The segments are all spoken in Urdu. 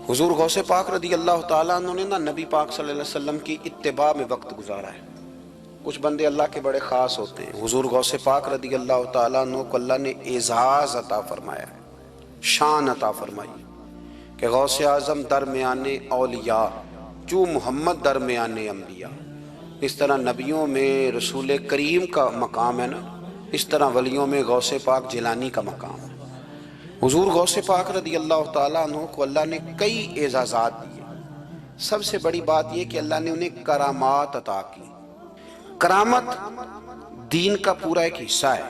حضور غوث پاک رضی اللہ تعالیٰ عنہ نے نا نبی پاک صلی اللہ علیہ وسلم کی اتباع میں وقت گزارا ہے۔ کچھ بندے اللہ کے بڑے خاص ہوتے ہیں۔ حضور غوث پاک رضی اللہ تعالیٰ عنہ کو اللہ نے اعزاز عطا فرمایا، شان عطا فرمائی کہ غوث اعظم درمیان اولیاء جو محمد درمیان انبیاء۔ اس طرح نبیوں میں رسول کریم کا مقام ہے نا، اس طرح ولیوں میں غوث پاک جیلانی کا مقام ہے۔ حضور غوث پاک رضی اللہ تعالیٰ عنہ کو اللہ نے کئی اعزازات دیے۔ سب سے بڑی بات یہ کہ اللہ نے انہیں کرامات عطا کی۔ کرامت دین کا پورا ایک حصہ ہے۔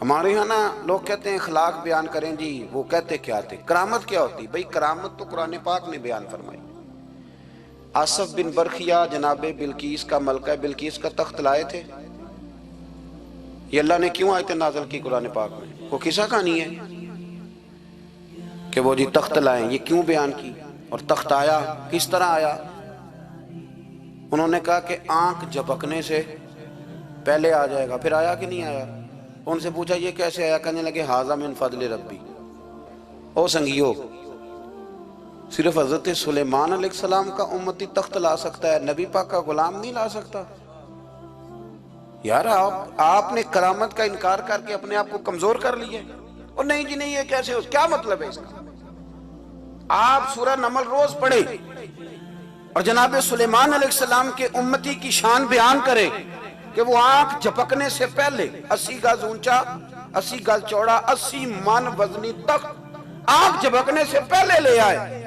ہمارے یہاں نا لوگ کہتے ہیں اخلاق بیان کریں جی، وہ کہتے کیا تھے؟ کرامت کیا ہوتی؟ بھئی کرامت تو قرآن پاک نے بیان فرمائی۔ آصف بن برخیا جناب بلقیس کا ملکہ بلقیس کا تخت لائے تھے۔ یہ اللہ نے کیوں آیت نازل کی قرآن پاک میں؟ وہ قصہ کہانی ہے کہ وہ جی تخت لائیں، یہ کیوں بیان کی؟ اور تخت آیا کس طرح آیا؟ انہوں نے کہا کہ آنکھ جھپکنے سے پہلے آ جائے گا، پھر آیا کہ نہیں آیا؟ ان سے پوچھا یہ کیسے آیا؟ کہنے لگے ھذا من فضل ربی۔ او سنگیو، صرف حضرت سلیمان علیہ السلام کا امتی تخت لا سکتا ہے، نبی پاک کا غلام نہیں لا سکتا؟ یار آپ نے کرامت کا انکار کر کے اپنے آپ کو کمزور کر لیا۔ اور نہیں جی نہیں، یہ کیسے ہو؟ کیا مطلب ہے اس کا؟ آپ سورہ نمل روز پڑھیں اور جناب سلیمان علیہ السلام کے امتی کی شان بیان کریں کہ وہ آنکھ جھپکنے سے پہلے 80 گز اونچا، 80 گز چوڑا، 80 من وزنی تخت آنکھ جھپکنے سے پہلے لے آئے۔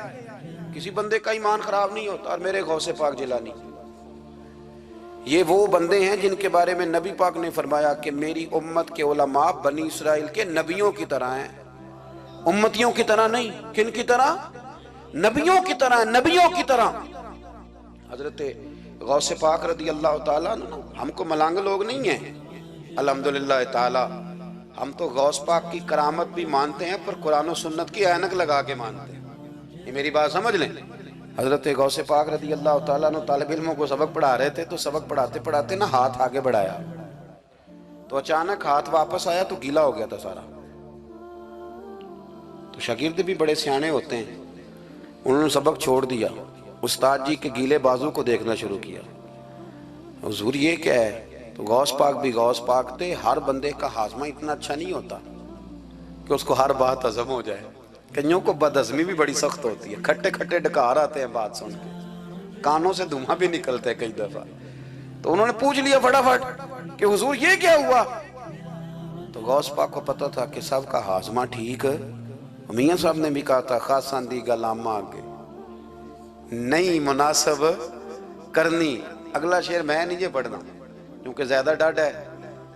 کسی بندے کا ایمان خراب نہیں ہوتا۔ اور میرے غوث پاک جیلانی، یہ وہ بندے ہیں جن کے بارے میں نبی پاک نے فرمایا کہ میری امت کے علماء بنی اسرائیل کے نبیوں کی طرح ہیں، امتیوں کی طرح نہیں۔ کن کی طرح؟ نبیوں کی طرح، نبیوں کی طرح۔ حضرت غوث پاک رضی اللہ تعالیٰ عنہ ہم کو ملانگ لوگ نہیں ہیں، الحمدللہ تعالیٰ۔ ہم تو غوث پاک کی کرامت بھی مانتے ہیں پر قرآن و سنت کی اینک لگا کے مانتے ہیں۔ یہ میری بات سمجھ لیں۔ حضرت غوث پاک رضی اللہ تعالیٰ عنہ طالب علموں کو سبق پڑھا رہے تھے، تو سبق پڑھاتے پڑھاتے نا ہاتھ آگے بڑھایا تو اچانک ہاتھ واپس آیا تو گیلا ہو گیا تھا سارا۔ تو شاگرد بھی بڑے سیانے ہوتے ہیں، انہوں نے سبق چھوڑ دیا، استاد جی کے گیلے بازو کو دیکھنا شروع کیا۔ حضور یہ کیا ہے؟ تو غوث پاک بھی غوث پاک تھے۔ ہر بندے کا ہاضمہ اتنا اچھا نہیں ہوتا کہ اس کو ہر بات ہضم ہو جائے۔ کئیوں کو بد ہضمی بھی بڑی سخت ہوتی ہے، کھٹے کھٹے ڈکار آتے ہیں بات سن کے، کانوں سے دھواں بھی نکلتے ہیں کئی دفعہ۔ تو انہوں نے پوچھ لیا فٹافٹ کہ حضور یہ کیا ہوا؟ تو غوث پاک کو پتا تھا کہ سب کا ہاضمہ ٹھیک ہے۔ میاں صاحب نے بھی کہا تھا خاصاں دی گل آما آگے نہیں مناسب کرنی۔ اگلا شعر میں نہیں یہ پڑھنا کیونکہ زیادہ ڈاڈ ہے،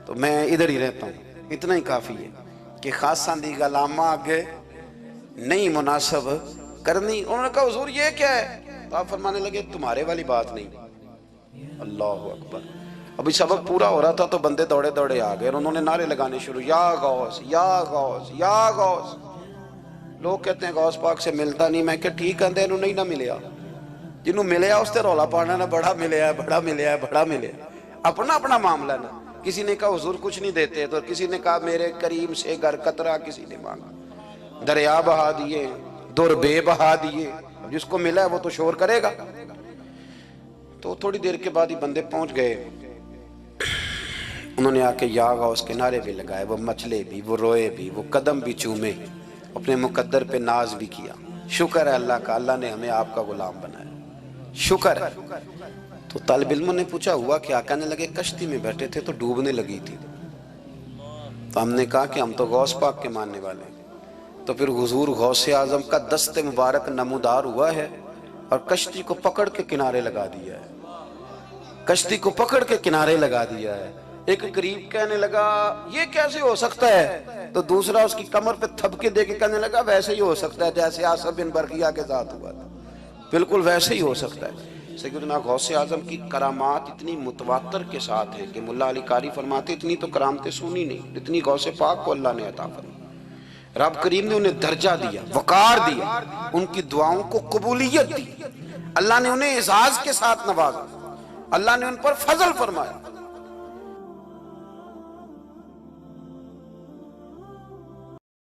تو میں ادھر ہی رہتا ہوں، اتنا ہی کافی ہے کہ خاصاں دی گل آما آگے نہیں مناسب کرنی۔ انہوں نے کہا حضور یہ کیا ہے؟ تو آپ فرمانے لگے تمہارے والی بات نہیں۔ اللہ اکبر۔ ابھی سبق پورا ہو رہا تھا تو بندے دوڑے دوڑے آ گئے اور انہوں نے نعرے لگانے شروع، یا غوث یا غوث یا غوث۔ لوگ کہتے ہیں غوث پاک سے ملتا نہیں۔ میں کہ ٹھیک ہے، انہوں نہیں نہ ملیا، جنہوں ملیا اس تے رولا پانا نہ بڑا ملیا ہے، بڑا ملیا ہے، بڑا ملیا ہے۔ اپنا اپنا معاملہ نا۔ کسی نے کہا حضور کچھ نہیں دیتے، تو کسی نے کہا میرے کریم سے گر قطرہ کسی نے مانگا، دریا بہا دیے، در بے بہا دیے۔ جس کو ملا ہے وہ تو شور کرے گا۔ تو تھوڑی دیر کے بعد ہی بندے پہنچ گئے، انہوں نے آ کے یا غوث کے نعرے بھی لگائے، وہ مچلے بھی، وہ روئے بھی، وہ قدم بھی چومے، اپنے مقدر پہ ناز بھی کیا۔ شکر ہے اللہ کا، اللہ نے ہمیں آپ کا غلام بنایا، شکر ہے۔ تو طالب علموں نے پوچھا ہوا کیا؟ کہنے لگے کشتی میں بیٹھے تھے تو ڈوبنے لگی تھی، تو ہم نے کہا کہ ہم تو غوث پاک کے ماننے والے ہیں۔ تو پھر حضور غوث اعظم کا دست مبارک نمودار ہوا ہے اور کشتی کو پکڑ کے کنارے لگا دیا ہے، کشتی کو پکڑ کے کنارے لگا دیا ہے۔ ایک قریب کہنے لگا یہ کیسے ہو سکتا ہے؟ تو دوسرا اس کی کمر پہ تھپکے دے کے کہنے لگا ویسے ہی ہو سکتا ہے جیسے آصف بن برقیہ کے ساتھ ہوا تھا، بالکل ویسے ہی ہو سکتا ہے۔ سیدنا غوث اعظم کی کرامات اتنی متواتر کے ساتھ ہے کہ ملا علی قاری فرماتے اتنی تو کرامتیں سنی نہیں اتنی غوث پاک کو اللہ نے عطا فرمائی۔ رب کریم نے انہیں درجہ دیا، وقار دیا، ان کی دعاؤں کو قبولیت دی، اللہ نے انہیں اعزاز کے ساتھ نوازا، اللہ نے ان پر فضل فرمایا۔